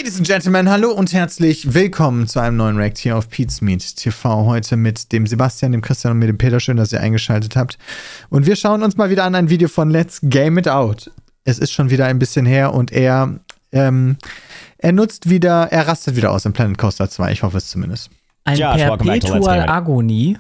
Ladies and Gentlemen, hallo und herzlich willkommen zu einem neuen React hier auf Pete's Meat TV. Heute mit dem Sebastian, dem Christian und mit dem Peter. Schön, dass ihr eingeschaltet habt. Und wir schauen uns mal wieder an ein Video von Let's Game It Out. Es ist schon wieder ein bisschen her und er rastet wieder aus in Planet Coaster 2. Ich hoffe es zumindest. Ein Perpetual Agony.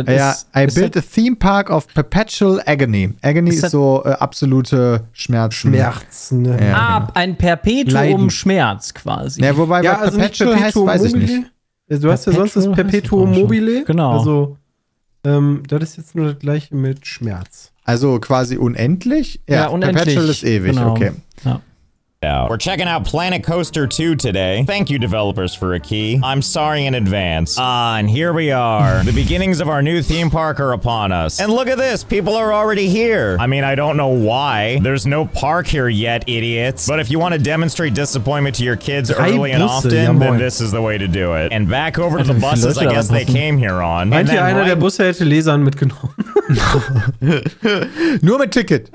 Ja, I built a theme park of perpetual agony. Agony ist so absolute Schmerzen. Schmerzen. Ja, genau. Ein Perpetuum Schmerz quasi. Ja, wobei ja, also Perpetual heißt, weiß ich nicht. Du hast ja sonst das Perpetuum mobile. Genau. Also, das ist jetzt nur das gleiche mit Schmerz. Also quasi unendlich? Ja, unendlich. Perpetual ist ewig, genau. Okay. Ja. We're checking out Planet Coaster 2 today. Thank you, developers, for a key. I'm sorry in advance. And here we are. The beginnings of our new theme park are upon us. And look at this, people are already here. I mean, I don't know why. There's no park here yet, idiots. But if you want to demonstrate disappointment to your kids early and often, then this is the way to do it. And back over to the buses I guess they came here on. Meint ihr, einer der Busse hätte Lesern mitgenommen? Nur mit Ticket.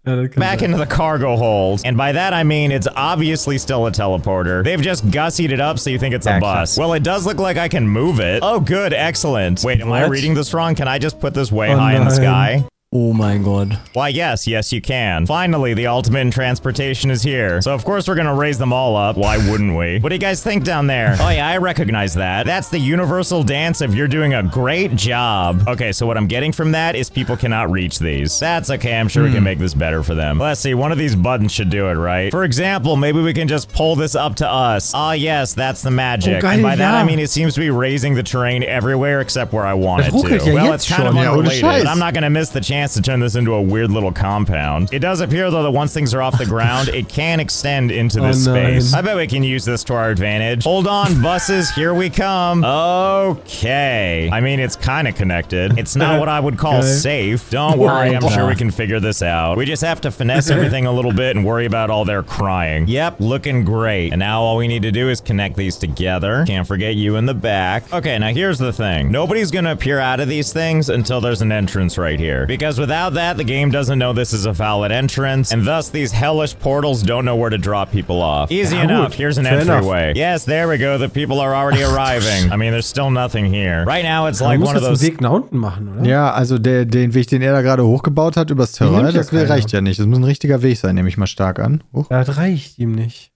Back into the cargo hold. And by that I mean it's obviously still a teleporter. They've just gussied it up so you think it's a bus. Well, it does look like I can move it. Oh, good. Excellent. Wait, am I reading this wrong? Can I just put this way high in the sky? Oh my god. Why, yes, you can. Finally, the ultimate in transportation is here. So, of course, we're gonna raise them all up. Why wouldn't we? What do you guys think down there? Oh, yeah, I recognize that. That's the universal dance of you're doing a great job. Okay, so what I'm getting from that is people cannot reach these. That's okay. I'm sure we can make this better for them. Let's see. One of these buttons should do it, right? For example, maybe we can just pull this up to us. Ah, yes, that's the magic. And by that, I mean it seems to be raising the terrain everywhere except where I want it to. Well, it's kind of unrelated, but I'm not gonna miss the chance to turn this into a weird little compound. It does appear, though, that once things are off the ground, it can extend into this space. I bet we can use this to our advantage. Hold on, buses, here we come. Okay. I mean, it's kind of connected. It's not what I would call safe. Don't worry, I'm sure we can figure this out. We just have to finesse everything a little bit and worry about all their crying. Yep, looking great. And now all we need to do is connect these together. Can't forget you in the back. Okay, now here's the thing. Nobody's gonna appear out of these things until there's an entrance right here. Because without that, the game doesn't know this is a valid entrance, and thus these hellish portals don't know where to drop people off. Easy enough. Here's an entryway. Yes, there we go. The people are already arriving. I mean, there's still nothing here. Right now, it's like one of those... Weg nach unten machen, oder? Ja, also den Weg, den er da gerade hochgebaut hat übers Terrain, das reicht ja nicht. Das muss ein richtiger Weg sein, nehme ich mal stark an. Das reicht ihm nicht.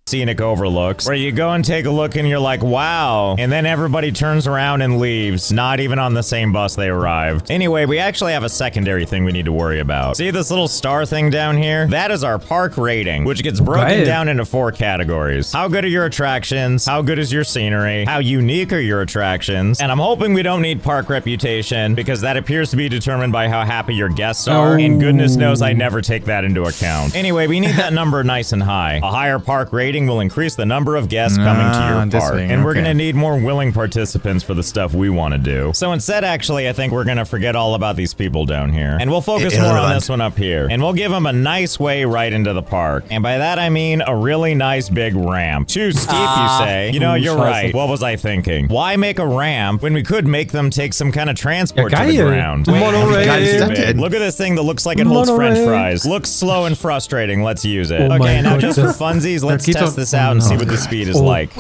Scenic overlooks, where you go and take a look and you're like, wow, and then everybody turns around and leaves, not even on the same bus they arrived. Anyway, we actually have a secondary thing we need to worry about. See this little star thing down here? That is our park rating, which gets broken down into 4 categories. How good are your attractions? How good is your scenery? How unique are your attractions? And I'm hoping we don't need park reputation, because that appears to be determined by how happy your guests are, and goodness knows I never take that into account. Anyway, we need that number nice and high. A higher park rating will increase the number of guests coming to your park, and we're gonna need more willing participants for the stuff we want to do. So instead, actually, I think we're gonna forget all about these people down here, and we'll focus more on this one up here, and we'll give them a nice way right into the park. And by that I mean a really nice big ramp. Too steep, you say? You know, you're right. What was I thinking? Why make a ramp when we could make them take some kind of transport to the ground? Wait, look at this thing that looks like it holds French fries. Looks slow and frustrating. Let's use it. Okay, now just for funsies, let's test this out and see what the speed is like.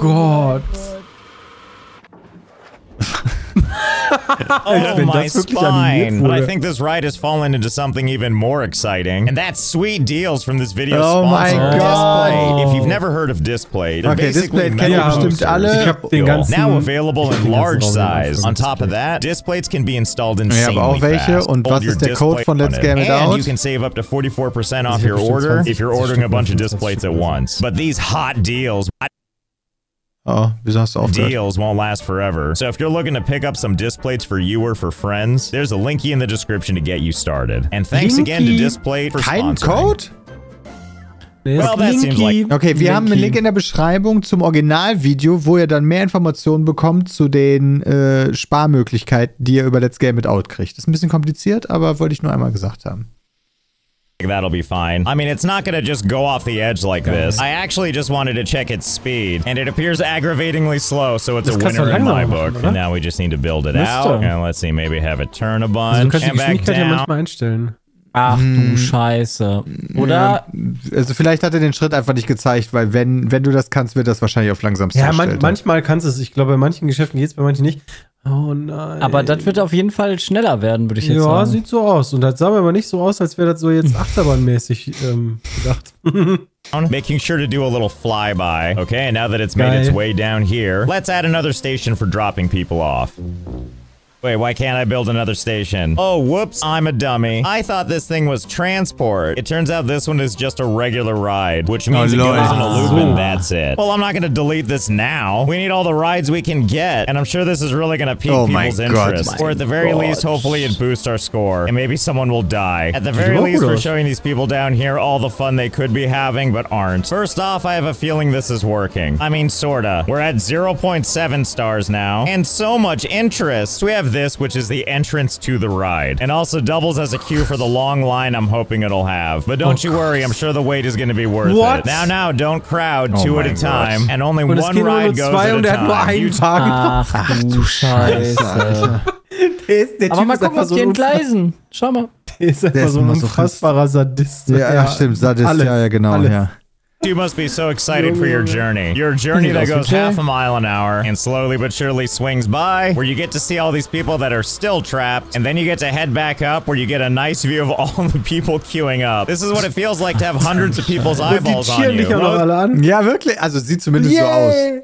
Oh my spine. But I think this ride has fallen into something even more exciting, and that's sweet deals from this video sponsor, Display. If you've never heard of Display, they're basically metal boosters. Now available in large size. On top of that, Displays can be installed insanely fast. Und was ist der Code von Let's Game It Out? And you can save up to 44% off your order if you're ordering a bunch of Displays at once. But these hot deals... Deals won't last forever. So if you're looking to pick up some Displays for you or for friends, there's a linky in the description to get you started. And thanks again to Display for sponsoring. Kein Code? Well, that seems like... Okay, wir haben einen Link in der Beschreibung zum Originalvideo, wo ihr dann mehr Informationen bekommt zu den Sparmöglichkeiten, die ihr über Let's Game It Out kriegt. Das ist ein bisschen kompliziert, aber wollte ich nur einmal gesagt haben. That'll be fine. I mean, it's not gonna just go off the edge like this. I actually just wanted to check its speed, and it appears aggravatingly slow, so it's a winner in my book. And now we just need to build it out, and let's see, maybe have it turn a bunch, and back down. Ach du Scheiße. Oder? Ja, also vielleicht hat er den Schritt einfach nicht gezeigt, weil wenn du das kannst, wird das wahrscheinlich auf langsamste gestellt. Manchmal kannst du es. Ich glaube, bei manchen Geschäften geht es, bei manchen nicht. Oh nein. Aber das wird auf jeden Fall schneller werden, würde ich jetzt sagen. Ja, sieht so aus. Und das sah mir aber nicht so aus, als wäre das so jetzt achterbahnmäßig gedacht. Making sure to do a little flyby. Okay, and now that it's made its way down here, let's add another station for dropping people off. Wait, why can't I build another station? Oh, whoops, I'm a dummy. I thought this thing was transport. It turns out this one is just a regular ride, which means it goes in a loop and that's it. Well, I'm not gonna delete this now. We need all the rides we can get, and I'm sure this is really gonna pique people's interest. Or at the very least, hopefully it boosts our score, and maybe someone will die. At the very least, we're showing these people down here all the fun they could be having, but aren't. First off, I have a feeling this is working. I mean, sorta. We're at 0.7 stars now, and so much interest. We have this, which is the entrance to the ride, and also doubles as a queue for the long line I'm hoping it'll have. But don't you worry, I'm sure the wait is going to be worth it. Now, don't crowd, two at a time, and only one ride goes at a time. Ach du Scheiße. Aber mal gucken, ob die entgleisen. Schau mal. Der ist einfach so ein unfassbarer Sadist. Ja, stimmt, Sadist, ja, genau, ja. You must be so excited for your journey. Your journey that goes half a mile an hour and slowly but surely swings by, where you get to see all these people that are still trapped, and then you get to head back up where you get a nice view of all the people queuing up. This is what it feels like to have hundreds of people's eyeballs on you. Ja, wirklich. Also sieht zumindest so aus.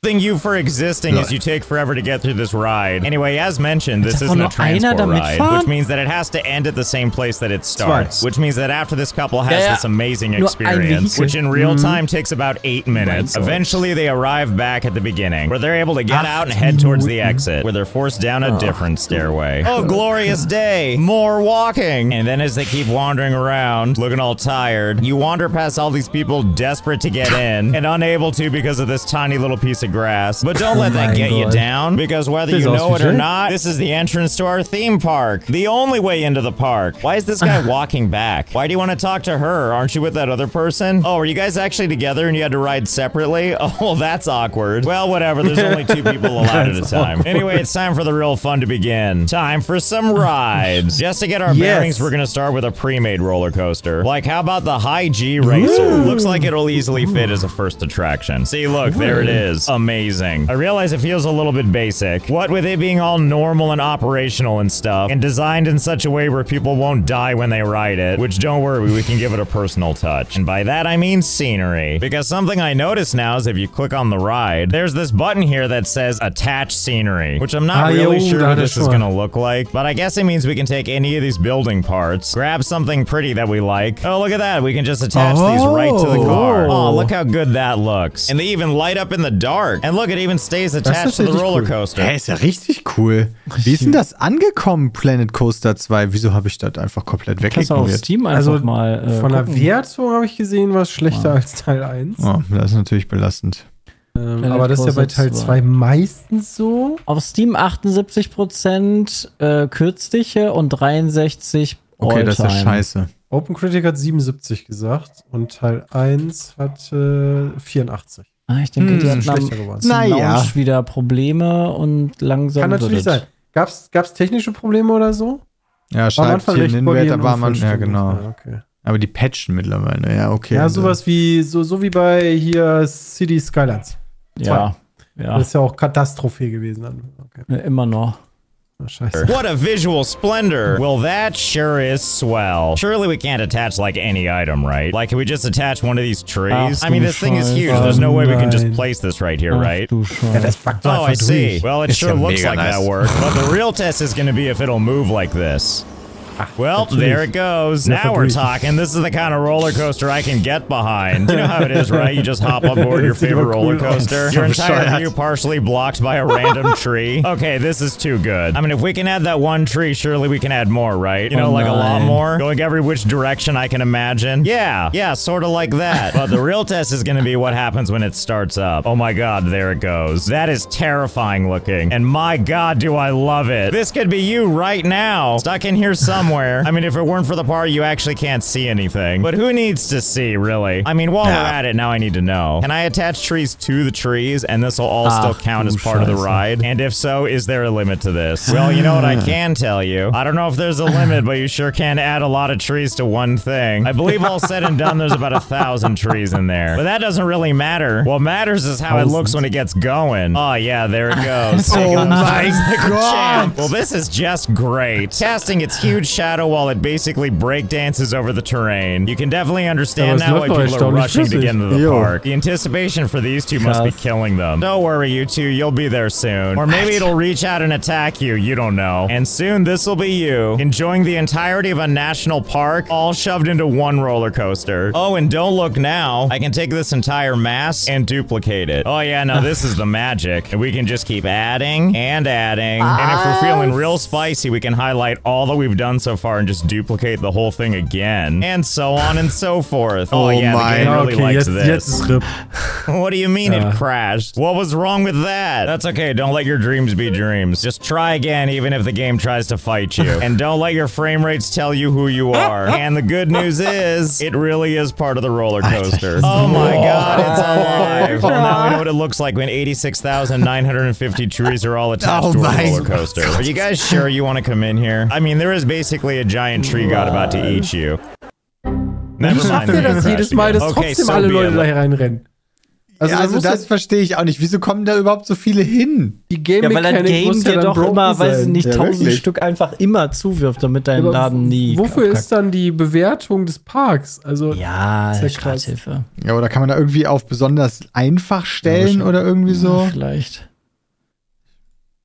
Thing you for existing is you take forever to get through this ride. Anyway, as mentioned, this isn't a transport ride, which means that it has to end at the same place that it starts, which means that after this couple has this amazing experience, which in real time takes about 8 minutes, eventually they arrive back at the beginning, where they're able to get out and head towards the exit, where they're forced down a different stairway. Oh, glorious day! More walking! And then as they keep wandering around, looking all tired, you wander past all these people desperate to get in, and unable to because of this tiny little piece of grass. But don't let that get you down, because whether you know it or not, this is the entrance to our theme park. The only way into the park. Why is this guy walking back? Why do you want to talk to her? Aren't you with that other person? Oh, are you guys actually together and you had to ride separately? Oh, well, that's awkward. Well, whatever. There's only 2 people allowed at a time. Anyway, it's time for the real fun to begin. Time for some rides. Just to get our bearings, we're going to start with a pre-made roller coaster. Like, how about the High G Racer? Looks like it'll easily fit as a first attraction. See, look, there it is. Amazing. I realize it feels a little bit basic. What with it being all normal and operational and stuff, and designed in such a way where people won't die when they ride it, which don't worry, we can give it a personal touch. And by that I mean scenery. Because something I notice now is if you click on the ride, there's this button here that says attach scenery, which I'm not really sure what this is gonna look like, but I guess it means we can take any of these building parts, grab something pretty that we like. Oh, look at that. We can just attach these right to the car. Oh, look how good that looks. And they even light up in the dark. And look, it even stays attached to the roller coaster. Hey, ist ja richtig cool. Wie ist denn das angekommen, Planet Coaster 2? Wieso habe ich das einfach komplett wegignoriert? Auf Steam einfach mal von der Wertung habe ich gesehen, war es schlechter als Teil 1. Oh, das ist natürlich belastend. Aber das ist ja bei Teil 2 meistens so. Auf Steam 78% kürzliche und 63% Okay, das ist ja scheiße. OpenCritic hat 77 gesagt und Teil 1 hat 84. Ich denke, die hatten am Launch wieder Probleme und langsam kann natürlich sein. Gab's technische Probleme oder so? Ja, schreibt hier in Inverter war man, ja genau. Ja, okay. Aber die patchen mittlerweile, ja, okay. Ja, sowas wie, so wie bei hier City Skylines. Ja. Das ist ja auch Katastrophe gewesen. Okay. Ja, immer noch. Oh, scheiße. What a visual splendor. Well, that sure is swell. Surely we can't attach like any item, right? Like, can we just attach one of these trees? I mean, this thing is huge. There's no way we can just place this right here, right? Oh, I see. Well, it sure looks like that worked. But the real test is going to be if it'll move like this. Well, there it goes. Now we're talking. This is the kind of roller coaster I can get behind. You know how it is, right? You just hop on board your favorite roller coaster. Your entire view partially blocked by a random tree. Okay, this is too good. I mean, if we can add that one tree, surely we can add more, right? You know, like a lot more? Going every which direction I can imagine? Yeah, sort of like that. But the real test is going to be what happens when it starts up. Oh my god, there it goes. That is terrifying looking. And my god, do I love it. This could be you right now. Stuck in here somewhere. somewhere. I mean, if it weren't for the part you actually can't see anything. But who needs to see, really? I mean, while we're at it, now I need to know. Can I attach trees to the trees, and this will all still count as part of the ride? And if so, is there a limit to this? Well, you know what I can tell you? I don't know if there's a limit, but you sure can add a lot of trees to one thing. I believe all said and done, there's about 1,000 trees in there. But that doesn't really matter. What matters is how it looks when it gets going. Oh, yeah, there it goes. Oh my god! Well, this is just great. Casting its huge shadow while it basically breakdances over the terrain. You can definitely understand now why people are rushing to get into the park. The anticipation for these two must be killing them. Don't worry, you two, you'll be there soon. Or maybe it'll reach out and attack you, you don't know. And soon this will be you, enjoying the entirety of a national park, all shoved into one roller coaster. Oh, and don't look now. I can take this entire mass and duplicate it. Oh yeah, no, this is the magic. And we can just keep adding and adding. And if we're feeling real spicy, we can highlight all that we've done so far and just duplicate the whole thing again. And so on and so forth. Oh yeah, the game really likes this. What do you mean it crashed? What was wrong with that? That's okay, don't let your dreams be dreams. Just try again even if the game tries to fight you. And don't let your frame rates tell you who you are. And the good news is, it really is part of the roller coaster. Oh my god, it's alive. Well, now we know what it looks like when 86,950 trees are all attached to a roller coaster. Are you guys sure you want to come in here? I mean, there is basically a giant tree god about to eat you. Wie schafft er das jedes Mal, dass trotzdem alle Leute da reinrennen? Also das verstehe ich auch nicht. Wieso kommen da überhaupt so viele hin? Die weil ein Game dir doch immer, weiß ich nicht, 1000 Stück einfach immer zuwirft, damit dein Laden nie wofür ist dann die Bewertung des Parks? Also ja, Starthilfe. Ja, oder kann man da irgendwie auf besonders einfach stellen oder irgendwie so? Ja, vielleicht.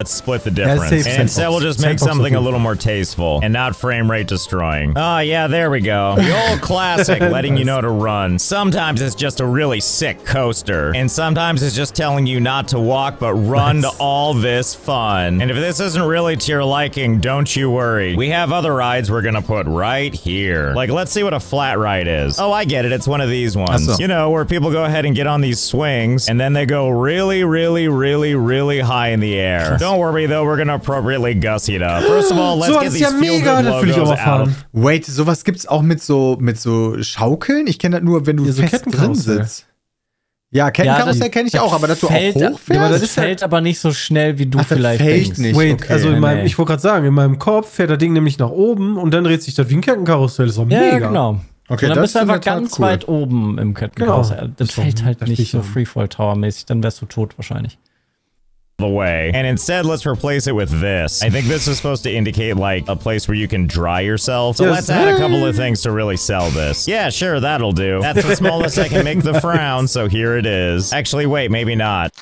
Let's split the difference. And instead we'll just make something a little more tasteful and not frame rate destroying. Oh yeah, there we go. The old classic, letting you know to run. Sometimes it's just a really sick coaster. And sometimes it's just telling you not to walk, but run to all this fun. And if this isn't really to your liking, don't you worry. We have other rides we're gonna put right here. Like, let's see what a flat ride is. Oh, I get it. It's one of these ones. You know, where people go ahead and get on these swings, and then they go really, really, really, really high in the air. Don't worry though, we're gonna appropriately gussy it up. First of all, let's get these feel-good logos out. Wait, sowas gibt's auch mit so Schaukeln? Ich kenne das nur, wenn du so fest drin sitzt. Ja, Kettenkarussell kenne ich auch, aber dass du auch hochfährst. Ja, aber das fällt aber nicht so schnell, wie du vielleicht denkst. Nicht. Wait, also ich wollte gerade sagen, in meinem Kopf fährt das Ding nämlich nach oben und dann dreht sich das wie ein Kettenkarussell. Das ist doch mega. Ja, genau. Okay, und dann bist du einfach ganz weit oben im Kettenkarussell. Genau. Das fällt halt nicht so Freefall-Tower-mäßig, dann wärst du tot wahrscheinlich. The way. And instead, let's replace it with this. I think this is supposed to indicate, like, a place where you can dry yourself. So let's add a couple of things to really sell this. Yeah, sure, that'll do. That's the smallest I can make the frown, so here it is. Actually, wait, maybe not.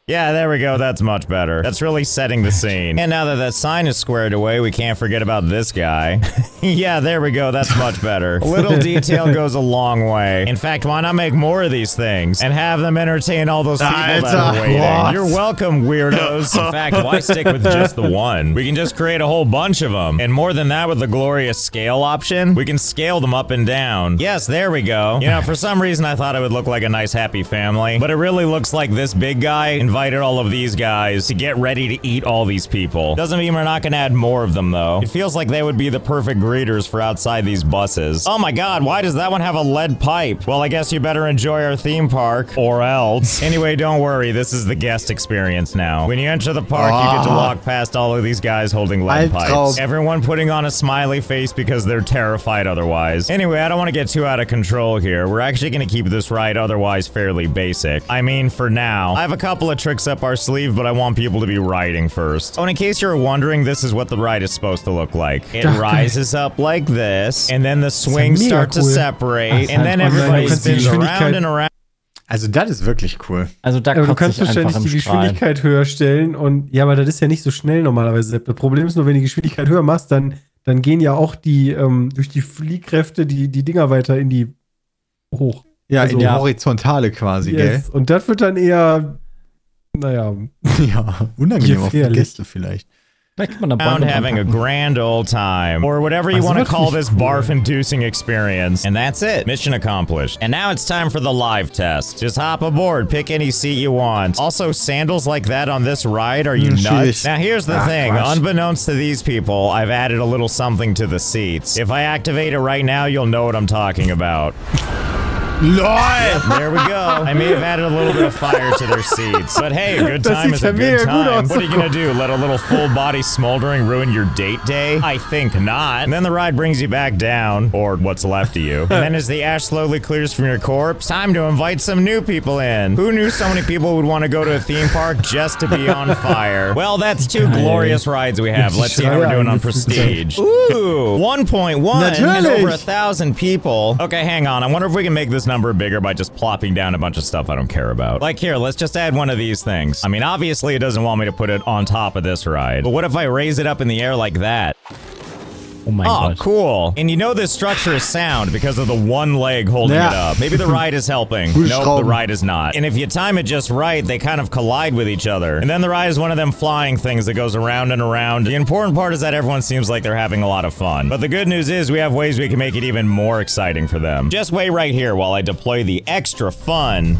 Yeah, there we go. That's much better. That's really setting the scene. And now that that sign is squared away, we can't forget about this guy. Yeah, there we go. That's much better. A little detail goes a long way. In fact, why not make more of these things and have them entertain all those people that are waiting? You're welcome, weirdos. In fact, why stick with just the one? We can just create a whole bunch of them. And more than that, with the glorious scale option, we can scale them up and down. Yes, there we go. You know, for some reason, I thought it would look like a nice, happy family, but it really looks like this big guy invited all of these guys to get ready to eat all these people. Doesn't mean we're not gonna add more of them though. It feels like they would be the perfect greeters for outside these buses. Oh my god, why does that one have a lead pipe? Well, I guess you better enjoy our theme park, or else. Anyway, don't worry, this is the guest experience now. When you enter the park, you get to walk past all of these guys holding lead pipes. Everyone putting on a smiley face because they're terrified otherwise. Anyway, I don't want to get too out of control here. We're actually gonna keep this ride otherwise fairly basic. I mean, for now. I have a couple of tricks up our sleeve, but I want people to be riding first. Oh, and in case you're wondering, this is what the ride is supposed to look like. It rises up like this, and then the swings start to separate, and then everybody spins around and around. Also das ist wirklich cool. Also da du kannst wahrscheinlich die Geschwindigkeit höher stellen und ja, aber das ist ja nicht so schnell normalerweise. Das Problem ist nur, wenn du die Geschwindigkeit höher machst, dann gehen ja auch die durch die Fliehkräfte die Dinger weiter in die hoch. Ja, also, in die Horizontale quasi, gell? Und das wird dann eher naja. Ja, unangenehm auf die Gäste vielleicht. Around having a grand old time, or whatever you want to call this barf-inducing experience. And that's it. Mission accomplished. And now it's time for the live test. Just hop aboard, pick any seat you want. Also, sandals like that on this ride, are you nuts? Now here's the thing. Unbeknownst to these people, I've added a little something to the seats. If I activate it right now, you'll know what I'm talking about. Yep, there we go. I may have added a little bit of fire to their seats. But hey, a good time is a good time. What are you gonna do? Let a little full body smoldering ruin your date day? I think not. And then the ride brings you back down, or what's left of you. And then as the ash slowly clears from your corpse, time to invite some new people in. Who knew so many people would want to go to a theme park just to be on fire? Well, that's two glorious rides we have. Let's see how we're doing on Prestige. Ooh, 1.1 and over 1,000 people. Okay, hang on. I wonder if we can make this number bigger by just plopping down a bunch of stuff I don't care about. Like here, let's just add one of these things. I mean, obviously it doesn't want me to put it on top of this ride, but what if I raise it up in the air like that? Oh my god. Cool. And you know this structure is sound because of the one leg holding it up. Maybe the ride is helping. Nope, the ride is not. And if you time it just right, they kind of collide with each other. And then the ride is one of them flying things that goes around and around. The important part is that everyone seems like they're having a lot of fun. But the good news is we have ways we can make it even more exciting for them. Just wait right here while I deploy the extra fun.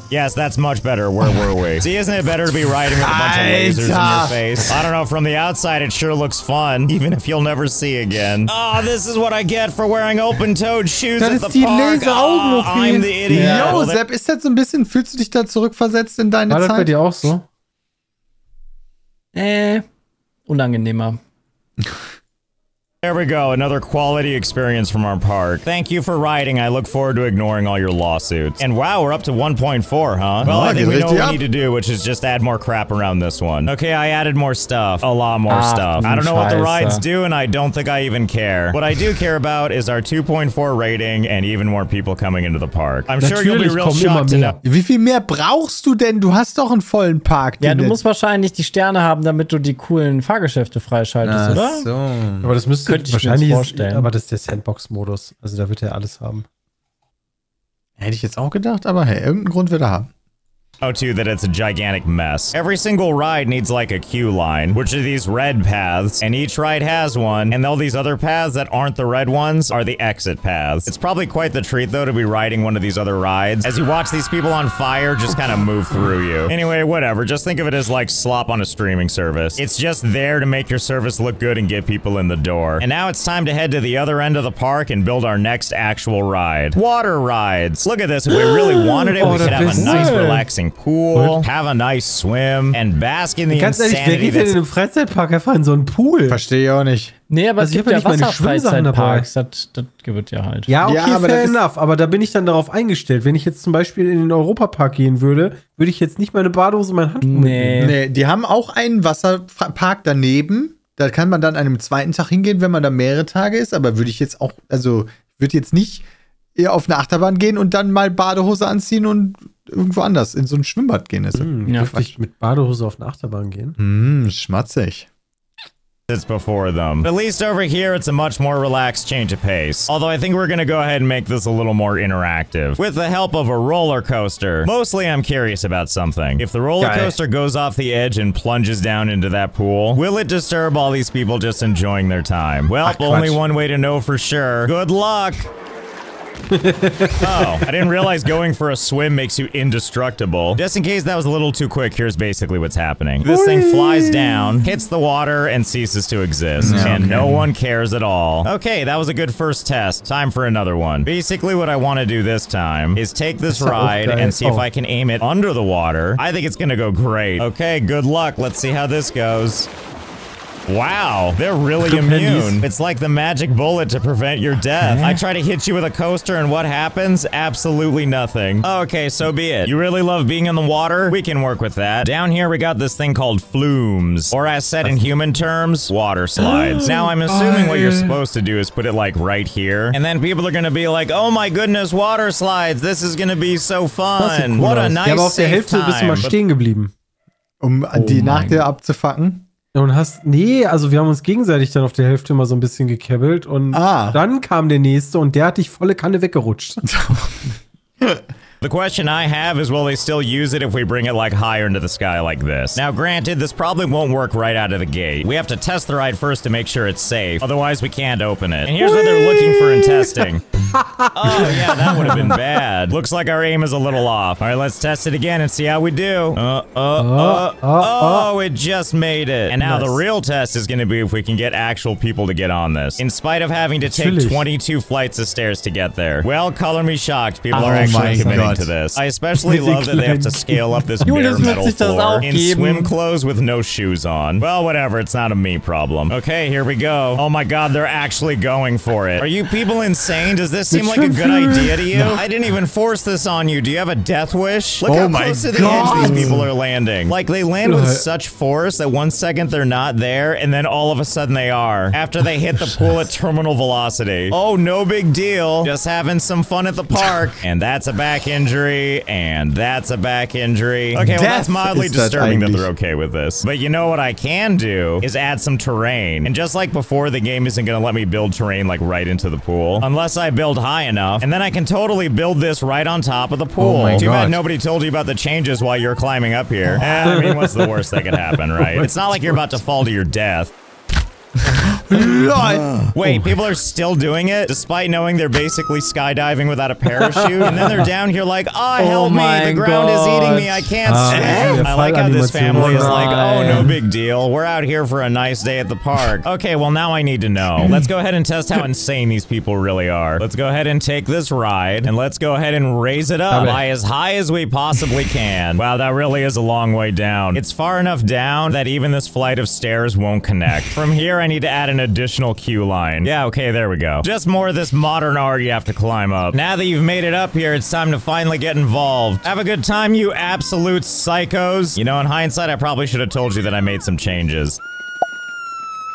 Yes, that's much better. Where were we? See, isn't it better to be riding with a bunch of lasers in your face? I don't know, from the outside it sure looks fun, even if you'll never see again. Oh, this is what I get for wearing open-toed shoes at the park. Oh, I'm the idiot. Yo, Sepp, ist das so ein bisschen, fühlst du dich da zurückversetzt in deine Zeit? War das bei dir auch so? Unangenehmer. There we go, another quality experience from our park. Thank you for riding. I look forward to ignoring all your lawsuits. And wow, we're up to 1.4, huh? Well, I think we know what we need to do, which is just add more crap around this one. Okay, I added more stuff. A lot more stuff. I don't know what the rides do, and I don't think I even care. What I do care about is our 2.4 rating and even more people coming into the park. I'm sure you'll be real shocked to know. Wie viel mehr brauchst du denn? Du hast doch einen vollen Park. Ja, du musst wahrscheinlich die Sterne haben, damit du die coolen Fahrgeschäfte freischaltest, oder? So. Aber das müsste Könnte ich mir vorstellen. Aber das ist der Sandbox-Modus. Also da wird er alles haben. Hätte ich jetzt auch gedacht, aber hey, irgendeinen Grund wird er haben. Too, that it's a gigantic mess. Every single ride needs like a queue line, which are these red paths, and each ride has one, and all these other paths that aren't the red ones are the exit paths. It's probably quite the treat, though, to be riding one of these other rides, as you watch these people on fire just kind of move through you. Anyway, whatever, just think of it as like slop on a streaming service. It's just there to make your service look good and get people in the door. And now it's time to head to the other end of the park and build our next actual ride. Water rides. Look at this, if we really wanted it, we could have a nice, relaxing pool, have a nice swim, and bask in the insanity. Wer geht denn in einem Freizeitpark einfach in so einen Pool? Verstehe ich auch nicht. Nee, aber es gibt ja Wasserfreizeitparks. Das wird ja halt. Ja, okay, aber fair enough. Aber da bin ich dann darauf eingestellt. Wenn ich jetzt zum Beispiel in den Europapark gehen würde, würde ich jetzt nicht meine Badehose in mein Handtuch mitnehmen. Nee, die haben auch einen Wasserpark daneben. Da kann man dann an einem zweiten Tag hingehen, wenn man da mehrere Tage ist. Aber würde ich jetzt auch, also, würde jetzt nicht eher auf eine Achterbahn gehen und dann mal Badehose anziehen und irgendwo anders in so ein Schwimmbad gehen. Dürfte ich mit Badehose auf eine Achterbahn gehen? Schmatzig. It's before them. At least over here, it's a much more relaxed change of pace. Although I think we're gonna go ahead and make this a little more interactive. With the help of a roller coaster. Mostly I'm curious about something. If the roller coaster goes off the edge and plunges down into that pool, will it disturb all these people just enjoying their time? Well, only one way to know for sure. Good luck! Oh, I didn't realize going for a swim makes you indestructible. Just in case that was a little too quick, here's basically what's happening. This thing flies down, hits the water, and ceases to exist. And no one cares at all. Okay, that was a good first test. Time for another one. Basically, what I want to do this time is take this ride and see if I can aim it under the water. I think it's gonna go great. Okay, good luck. Let's see how this goes. Wow, they're really immune. It's like the magic bullet to prevent your death. I try to hit you with a coaster and what happens? Absolutely nothing. Okay, so be it. You really love being in the water? We can work with that. Down here we got this thing called flumes, or as said in human terms, water slides. Now I'm assuming what you're supposed to do is put it like right here, and then people are gonna be like, oh my goodness, water slides, this is gonna be so fun. What a nice aber auf der Hälfte bist du mal stehen geblieben. Die nach dir abzufacken? Und also wir haben uns gegenseitig dann auf der Hälfte mal so ein bisschen gekebbelt und dann kam der nächste und der hat dich volle Kanne weggerutscht. The question I have is, will they still use it if we bring it like higher into the sky like this? Now, granted, this probably won't work right out of the gate. We have to test the ride first to make sure it's safe. Otherwise, we can't open it. And here's what they're looking for in testing. Oh, yeah, that would have been bad. Looks like our aim is a little off. All right, let's test it again and see how we do. Oh, it just made it. And now the real test is going to be if we can get actual people to get on this, in spite of having to take 22 flights of stairs to get there. Well, color me shocked. People are actually committing to this. I especially love that they have to scale up this bare metal floor in swim clothes with no shoes on. Well, whatever. It's not a me problem. Okay, here we go. Oh my god, they're actually going for it. Are you people insane? Does this seem like a good idea to you? No. I didn't even force this on you. Do you have a death wish? Look how close to the edge these people are landing. Like, they land with such force that 1 second they're not there, and then all of a sudden they are. After they hit the pool at terminal velocity. Oh, no big deal. Just having some fun at the park. And that's a back injury, and that's a back injury. Okay, well, that's mildly disturbing that they're okay with this. But you know what I can do is add some terrain. And just like before, the game isn't going to let me build terrain like right into the pool. Unless I build high enough. And then I can totally build this right on top of the pool. Too bad nobody told you about the changes while you're climbing up here. I mean, what's the worst that could happen, right? It's not like you're about to fall to your death. Wait, people are still doing it despite knowing they're basically skydiving without a parachute, and then they're down here like, oh, help me, the ground is eating me, I can't swim. I like how this family is like, oh, no big deal, we're out here for a nice day at the park. Okay, well, now I need to know. Let's go ahead and test how insane these people really are. Let's go ahead and take this ride, and let's go ahead and raise it up by as high as we possibly can. Wow, that really is a long way down. It's far enough down that even this flight of stairs won't connect. From here, I need to add an additional queue line. Yeah, okay, there we go. Just more of this modern art you have to climb up. Now that you've made it up here, it's time to finally get involved. Have a good time, you absolute psychos. You know, in hindsight, I probably should have told you that I made some changes.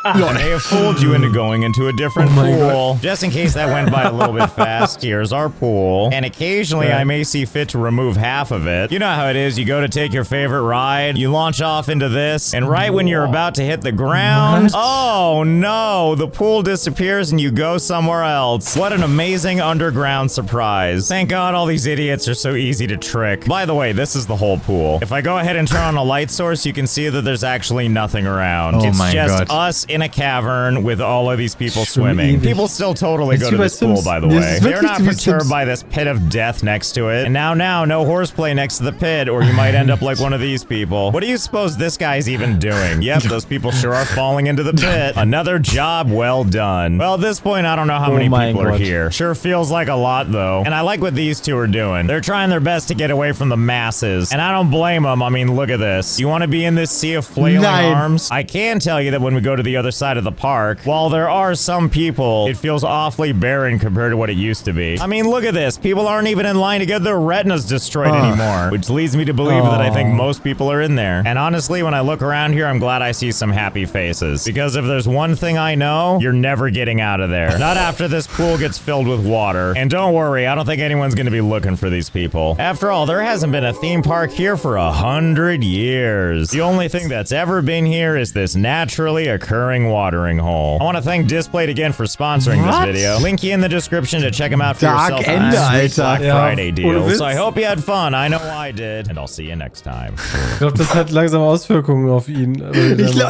I may have fooled you into going into a different pool. Just in case that went by a little bit fast, here's our pool. And occasionally I may see fit to remove half of it. You know how it is, you go to take your favorite ride, you launch off into this, and right when you're about to hit the ground, oh no, the pool disappears and you go somewhere else. What an amazing underground surprise. Thank God all these idiots are so easy to trick. By the way, this is the whole pool. If I go ahead and turn on a light source, you can see that there's actually nothing around. It's just us in a cavern with all of these people swimming. People still totally go to this pool, by the way. They're not perturbed by this pit of death next to it. And now, no horseplay next to the pit, or you might end up like one of these people. What do you suppose this guy's even doing? Yep, those people sure are falling into the pit. Another job well done. Well, at this point, I don't know how many people are here. Sure feels like a lot, though. And I like what these two are doing. They're trying their best to get away from the masses. And I don't blame them. I mean, look at this. You want to be in this sea of flailing arms? I can tell you that when we go to the other side of the park, while there are some people, it feels awfully barren compared to what it used to be. I mean, look at this. People aren't even in line to get their retinas destroyed anymore, which leads me to believe that I think most people are in there. And honestly, when I look around here, I'm glad I see some happy faces. Because if there's one thing I know, you're never getting out of there. Not after this pool gets filled with water. And don't worry, I don't think anyone's gonna be looking for these people. After all, there hasn't been a theme park here for 100 years. The only thing that's ever been here is this naturally occurring watering hole. I want to thank Displayed again for sponsoring this video. Link you in the description to check them out for yourself on this Black Friday deal. So I hope you had fun. I know I did. And I'll see you next time. Ich glaube, das hat langsam Auswirkungen auf ihn.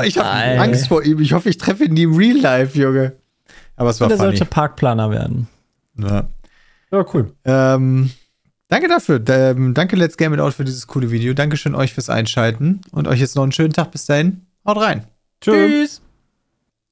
Ich habe Angst vor ihm. Ich hoffe, ich treffe ihn nie im Real Life, Junge. Aber es war funny. Der sollte Parkplaner werden. Ja, cool. Danke dafür. Danke Let's Game It Out für dieses coole Video. Dankeschön euch fürs Einschalten. Und euch jetzt noch einen schönen Tag. Bis dahin. Haut rein. Tschüss.